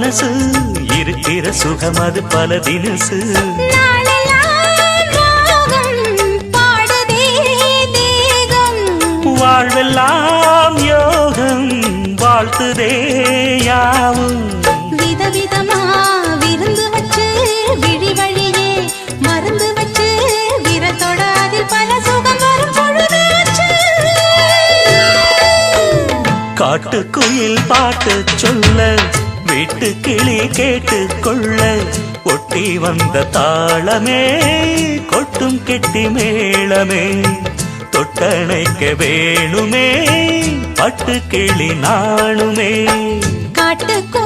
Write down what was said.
மனசு இருக்கிற சுகம் அது பல தினசு வாழ்வெல்லாம் யோகம் வாழ்த்துதே யாவும் விதவிதமா விருந்து வச்சு விழி வழியே மருந்து வச்சு விரத்தோட அதில் பல சுகம் வரும் பொழுதாச்சு காட்டுக்குயில் பாட்டு சொல்ல வீட்டு கிளி கேட்டு கொள்ள ஒட்டி வந்த தாளமே கொட்டும் கெட்டி மேளமே தொட்டணைக்க வேணுமே பட்டு கிளி நாணுமே காட்டுக்கு